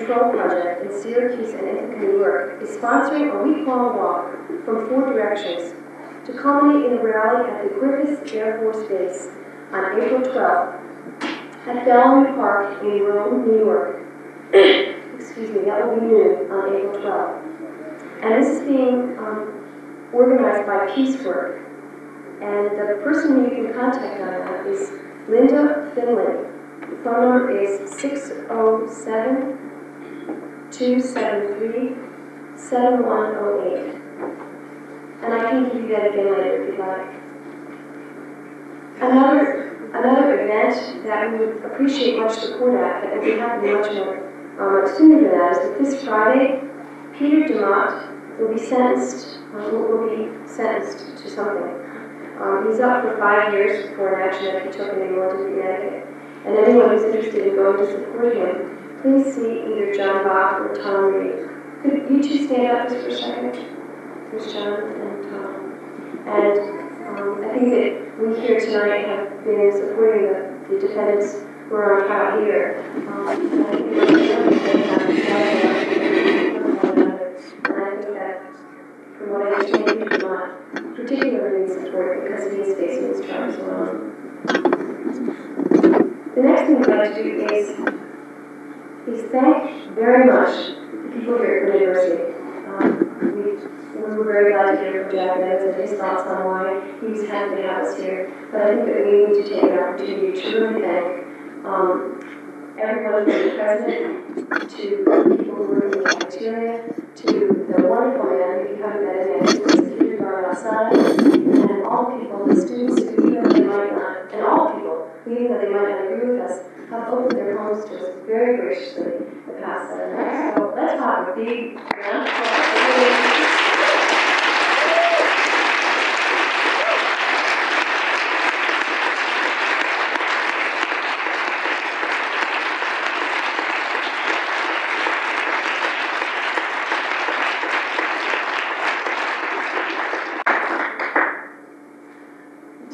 Control Project in Syracuse and Ithaca, New York, is sponsoring a week-long walk from 4 directions to culminate in a rally at the Griffith Air Force Base on April 12th at Felony Park in Rome, New York. Excuse me, that will be noon on April 12th. And this is being organized by Peacework. And the person you can contact on that is Linda Finley. The phone number is 607-273-7108. And I can give you that again later if you'd like. Another event that we would appreciate much support at, that will be happening much sooner than that, is that this Friday, Peter DeMott will be sentenced to something. He's up for 5 years for an action that he took in England and Connecticut. And anyone who's interested in going to support him, please see either John Bach or Tom Reed. Could you two stand up just for a second? There's John and Tom. And I think that we here tonight have been supporting the defendants who are on trial here. And I think that, from what I understand, he's not particularly supported because he is facing his trials alone. The next thing I'd like to do is thank very much the people here at the University. We were very glad to hear from Jack Evans and his thoughts on why he was happy to have us here. But I think that we need to take an opportunity to really thank everyone from the president, to the people who work in the cafeteria, to the wonderful man, if you haven't met him yet, who is the kindergarten outside, and all people, the students who, even though they might not, and all people, who even though they might not agree with us, have opened their homes to us very graciously the past 7 months. So let's have a big round of applause.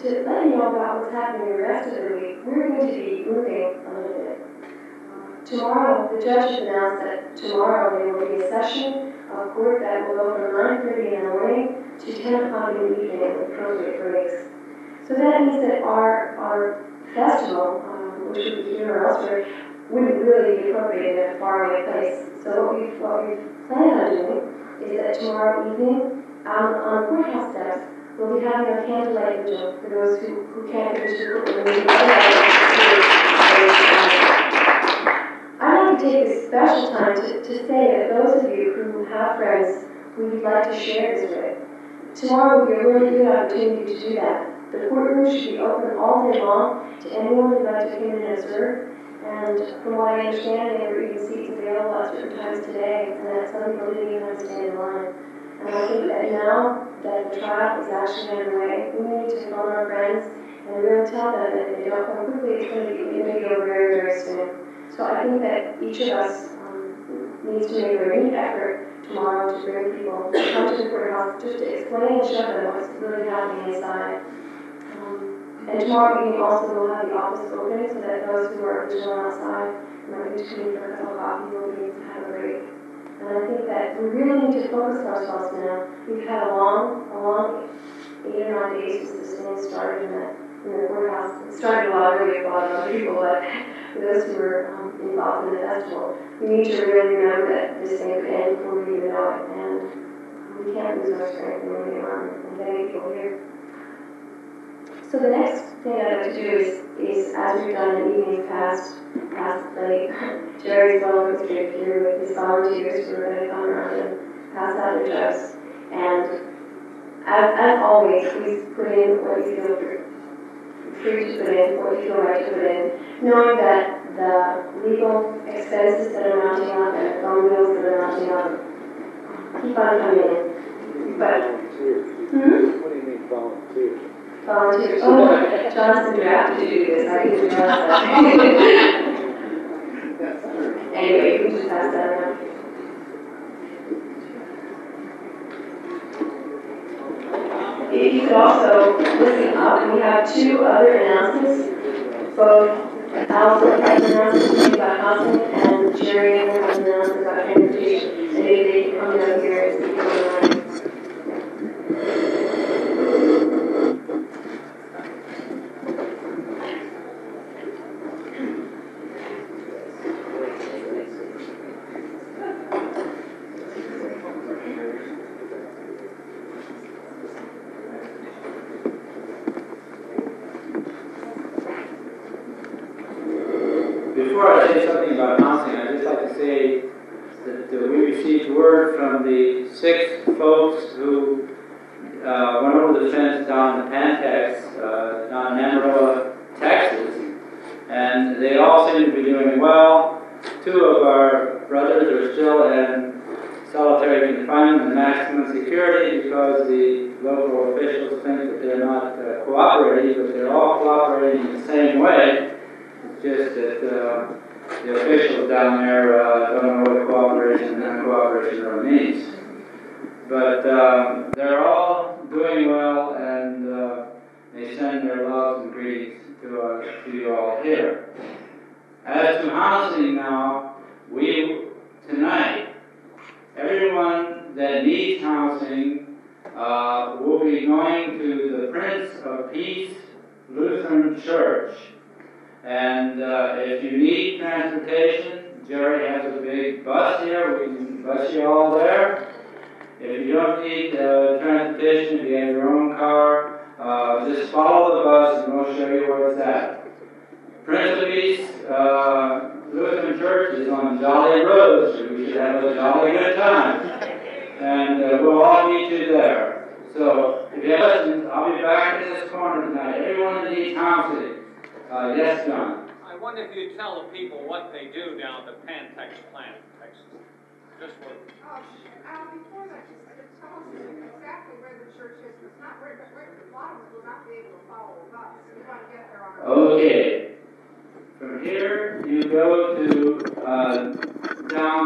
To let you know about what's happening the rest of the week, we're going to be moving a little bit. Tomorrow, the judge has announced that tomorrow there will be a session of court that will go from 9:30 in the morning to 10 o'clock in the evening with appropriate breaks. So that means that our festival, which would be here or elsewhere, wouldn't really be appropriate in a faraway place. So what we plan on doing is that tomorrow evening, on the courthouse steps, we'll be having a candlelight vigil for those who can't get into the courtroom. I'd like to take this special time to say that those of you who have friends who you'd like to share this with, tomorrow will be a really good opportunity to do that. The courtroom should be open all day long to anyone who'd like to come in and observe. And from what I understand, there were even seats available at certain times today, and that some people didn't even have to stand in line. And I think that now that the trial is actually underway, we need to phone our friends and really tell them that if they don't come quickly, it may go very, very soon. So I think that each of us needs to make a renewed effort tomorrow to bring people to come to the courthouse just to explain and show them what's really happening inside. And tomorrow evening also we'll have the office open so that those who are vigilant outside might need to come in for a cup of coffee, will be able to have a break. And I think that we really need to focus ourselves now. We've had a long 8 or 9 days since this thing started in the courthouse. It started a lot earlier for a lot of other people, but for those who were involved in the festival, we need to really remember that this thing could end before we even know it. And we can't lose our strength in moving on and getting people here. So the next thing I'd like to do is as we've done in evenings past late, Jerry's well orchestrated here with his volunteers who are going to come around and pass out the drugs. And as always, please put in what you feel free to put in, what you feel right to put in, knowing that the legal expenses that are mounting up and the phone bills that are mounting up keep on coming in. But, What do you mean volunteers? Volunteers. Oh, Johnson drafted to do this. I didn't realize that. Anyway, you can just pass that around. If you could also listen up, we have 2 other announcements, both announcements about housing and Jerry and Elmer Maas about transportation, and maybe they can come down here and speak online. Before I say something about housing, I'd just like to say that we received word from the 6 folks who went over the fence down in Pantex, down in Amarillo, Texas, and they all seem to be doing well. 2 of our brothers are still in solitary confinement and maximum security because the local officials think that they're not cooperating, but they're all cooperating in the same way. Just that the officials down there don't know what cooperation and non-cooperation really means. But they're all doing well, and they send their loves and greetings to you all here. As to housing now, tonight, everyone that needs housing will be going to the Prince of Peace Lutheran Church. And if you need transportation, Jerry has a big bus here. We can bus you all there. If you don't need transportation, if you have your own car, just follow the bus and we'll show you where it's at. Prince of Peace Lutheran Church is on Jolly Road, so we should have a jolly good time. And we'll all meet you there. So if you have questions, I'll be back in this corner tonight. Everyone that needs housing. Yes, John. I wonder if you'd tell the people what they do down at the Pantex plant, Texas. Just what. Before that, just tell us exactly where the church is. It's not where a lot of us will not be able to follow the bus. We want to get there on our own. Okay. From here, you go to down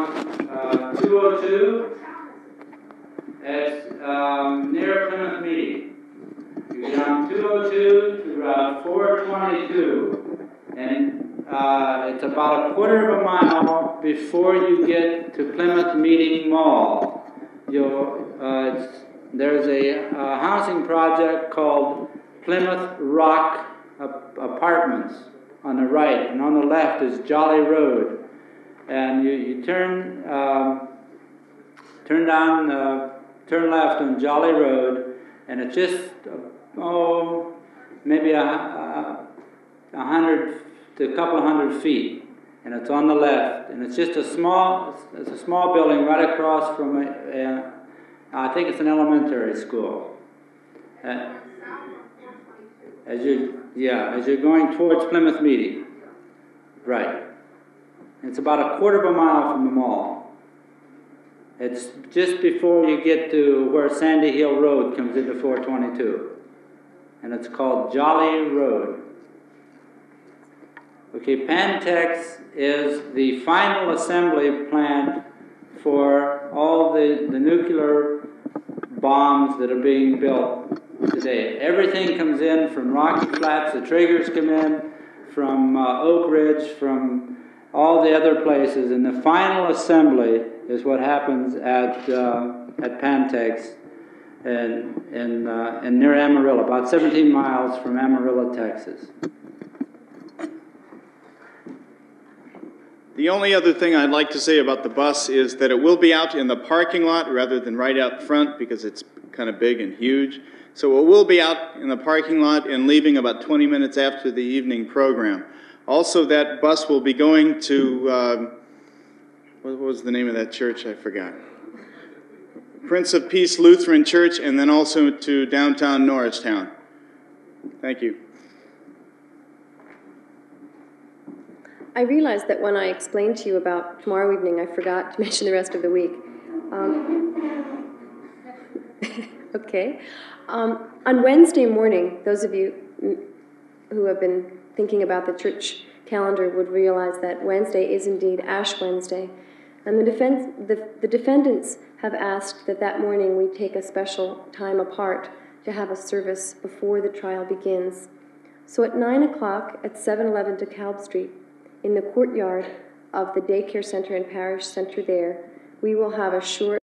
202. It's near Plymouth Meeting. You go down 202 to Route 422, and it's about a quarter of a mile before you get to Plymouth Meeting Mall. There's a housing project called Plymouth Rock Apartments on the right, and on the left is Jolly Road. And you turn left on Jolly Road, and it's just maybe 100 to a couple of 100 feet, and it's on the left, and it's just a small building right across from I think it's an elementary school. As you're going towards Plymouth Meeting, right? It's about a quarter of a mile from the mall. It's just before you get to where Sandy Hill Road comes into 422. And it's called Jolly Road. Okay, Pantex is the final assembly plant for all the nuclear bombs that are being built today. Everything comes in from Rocky Flats, the Traegers come in, from Oak Ridge, from all the other places, and the final assembly is what happens at Pantex and near Amarillo, about 17 miles from Amarillo, Texas. The only other thing I'd like to say about the bus is that it will be out in the parking lot rather than right out front because it's kind of big and huge. So it will be out in the parking lot and leaving about 20 minutes after the evening program. Also, that bus will be going to, what was the name of that church? I forgot. Prince of Peace Lutheran Church, and then also to downtown Norristown. Thank you. I realized that when I explained to you about tomorrow evening, I forgot to mention the rest of the week. Okay. On Wednesday morning, those of you who have been thinking about the church calendar would realize that Wednesday is indeed Ash Wednesday. And the defendants have asked that morning we take a special time apart to have a service before the trial begins. So at 9 o'clock at 711 DeKalb Street, in the courtyard of the daycare center and parish center there, we will have a short